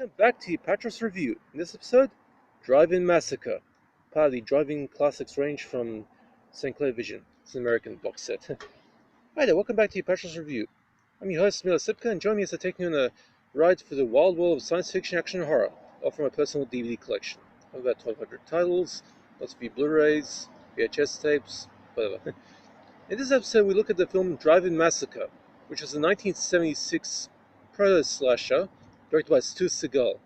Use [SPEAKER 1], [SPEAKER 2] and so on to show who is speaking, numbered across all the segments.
[SPEAKER 1] Welcome back to Apatros Review. In this episode, Drive-In Massacre, part of the Drive-In Classics range from St Clair Vision. It's an American box set. Hi there, welcome back to Apatros Review. I'm your host, Mila Sipka, and join me as I take you on a ride through the wild world of science fiction, action, and horror, all from my personal DVD collection. I have about 1,200 titles, lots of Blu-rays, VHS tapes, whatever. In this episode, we look at the film Drive-In Massacre, which was a 1976 proto-slasher directed by Stu Seagal.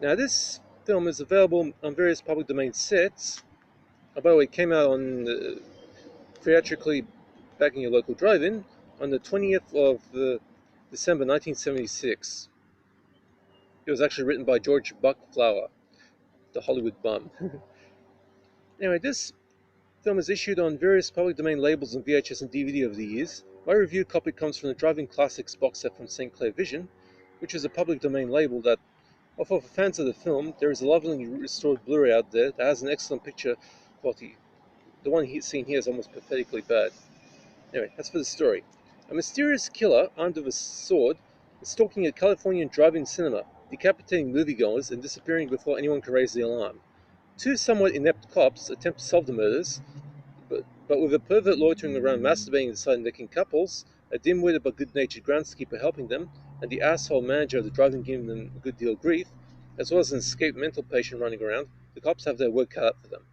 [SPEAKER 1] Now, this film is available on various public domain sets. By the way, it came out on theatrically back in your local drive-in on the 20th of December 1976. It was actually written by George Buckflower, the Hollywood bum. Anyway, this film is issued on various public domain labels on VHS and DVD over the years. My review copy comes from the Drive-In Classics box set from St Clair Vision, which is a public domain label that, although for fans of the film, there is a lovely restored Blu-ray out there that has an excellent picture quality. The one seen here is almost pathetically bad. Anyway, that's for the story. A mysterious killer, armed with a sword, is stalking a Californian drive-in cinema, decapitating moviegoers and disappearing before anyone can raise the alarm. Two somewhat inept cops attempt to solve the murders, but with a pervert loitering around masturbating inside necking couples, a dim-witted but good-natured groundskeeper helping them, and the asshole manager of the drive-in giving them a good deal of grief, as well as an escaped mental patient running around, the cops have their work cut out for them.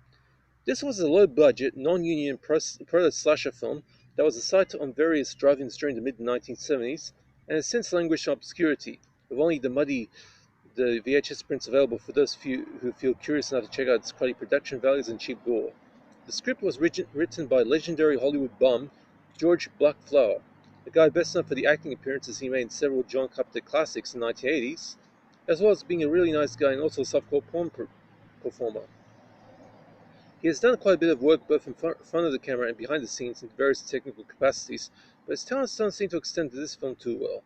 [SPEAKER 1] This was a low-budget, non-union proto-slasher film that was a sight on various drive-ins during the mid-1970s, and has since languished in obscurity, with only the VHS prints available for those few who feel curious enough to check out its cruddy production values and cheap gore. The script was written by legendary Hollywood bum George Buckflower, a guy best known for the acting appearances he made in several John Carpenter classics in the 1980s, as well as being a really nice guy and also a softcore porn performer. He has done quite a bit of work both in front of the camera and behind the scenes in various technical capacities, but his talents don't seem to extend to this film too well.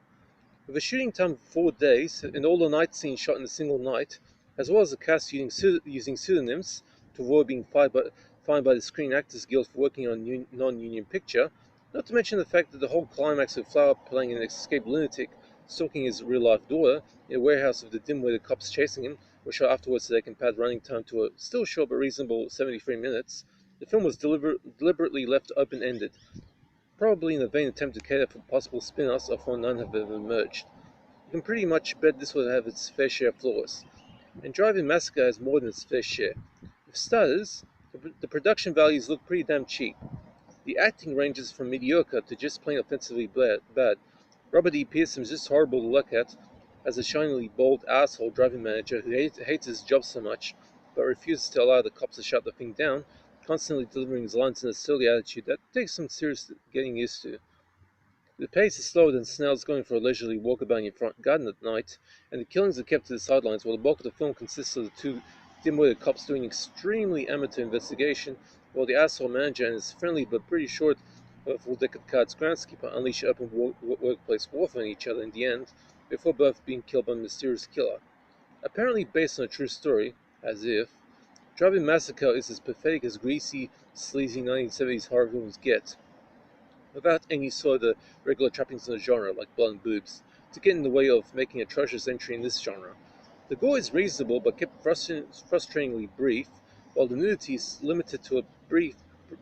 [SPEAKER 1] With a shooting time of 4 days and all the night scenes shot in a single night, as well as the cast using pseudonyms to avoid being fined by the Screen Actors Guild for working on a non-union picture, not to mention the fact that the whole climax of Flower playing an escaped lunatic stalking his real-life daughter in a warehouse with the dim-witted cops chasing him was shot afterwards so they can pad running time to a still short but reasonable 73 minutes, the film was deliberately left open-ended, probably in a vain attempt to cater for possible spin-offs of when none have ever emerged. You can pretty much bet this would have its fair share of flaws, and Drive-In Massacre has more than its fair share. For starters, the production values look pretty damn cheap. The acting ranges from mediocre to just plain offensively bad. Robert E. Pearson is just horrible to look at as a shinily bald asshole driving manager who hates his job so much, but refuses to allow the cops to shut the thing down, constantly delivering his lines in a silly attitude that takes some serious getting used to. The pace is slower than Snell's going for a leisurely walkabout in your front garden at night, and the killings are kept to the sidelines while the bulk of the film consists of the two dim-witted cops doing extremely amateur investigation, while the asshole manager and his friendly but pretty short full deck of cards groundskeeper unleash open workplace warfare on each other in the end, before both being killed by a mysterious killer. Apparently based on a true story, as if, Drive-In Massacre is as pathetic as greasy, sleazy 1970s horror films get, without any sort of the regular trappings in the genre, like blood and boobs, to get in the way of making atrocious entry in this genre. The gore is reasonable, but kept frustratingly brief, while the nudity is limited to a brief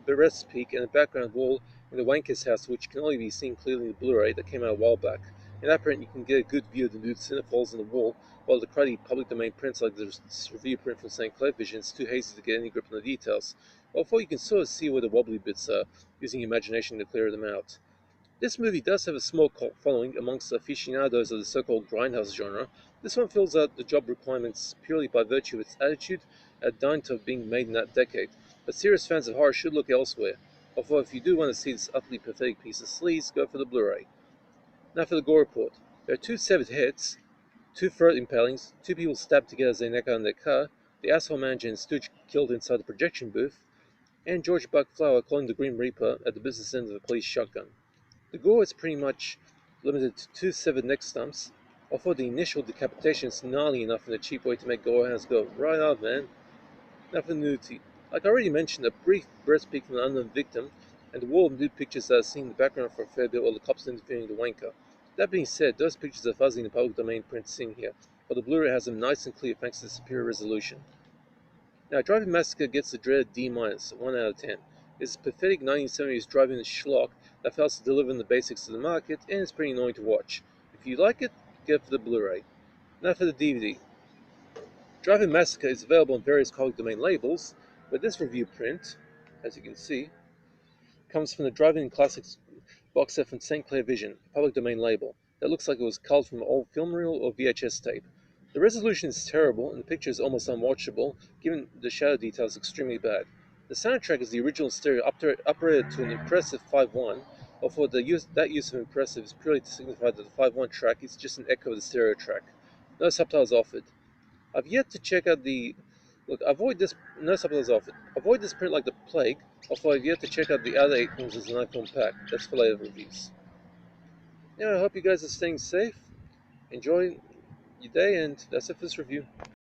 [SPEAKER 1] breast peek and a background wall in the wanker's house, which can only be seen clearly in the Blu-ray that came out a while back. In that print, you can get a good view of the nude centerfolds in the wall, while the cruddy public domain prints like this review print from St Clair Vision is too hazy to get any grip on the details, although you can sort of see where the wobbly bits are, using imagination to clear them out. This movie does have a small cult following amongst the aficionados of the so-called grindhouse genre. This one fills out the job requirements purely by virtue of its attitude at dint of being made in that decade, but serious fans of horror should look elsewhere, although if you do want to see this utterly pathetic piece of sleaze, go for the Blu-ray. Now for the gore report. There are 2 severed heads, 2 throat impalings, 2 people stabbed together as they neck out in their car, the asshole manager and stooge killed inside the projection booth, and George Buckflower calling the Grim Reaper at the business end of a police shotgun. The gore is pretty much limited to 2 severed neck stumps, although the initial decapitation is gnarly enough in a cheap way to make gorehounds go, right on, man. Now for the nudity. Like I already mentioned, a brief breast peek from an unknown victim, and the wall of nude pictures that are seen in the background for a fair bit while the cops are interviewing the wanker. That being said, those pictures are fuzzy in the public domain print seen here, but the Blu-ray has them nice and clear thanks to the superior resolution. Now, Driving Massacre gets the dreaded D-, 1 out of 10. It's a pathetic 1970s driving schlock that fails to deliver on the basics of the market, and it's pretty annoying to watch. If you like it, get it for the Blu-ray. Now for the DVD. Driving Massacre is available on various public domain labels, but this review print, as you can see, comes from the Driving Classics box set from St Clair Vision, a public domain label, that looks like it was culled from an old film reel or VHS tape. The resolution is terrible, and the picture is almost unwatchable, given the shadow detail is extremely bad. The soundtrack is the original stereo uprated to an impressive 5.1, although that use of impressive is purely to signify that the 5.1 track is just an echo of the stereo track. No subtitles offered. I've yet to check out the... Look, no subtitles offered. Avoid this print like the plague, although I've yet to check out the other 8 films as an iPhone pack. That's for later reviews. Anyway, I hope you guys are staying safe. Enjoy your day, and that's it for this review.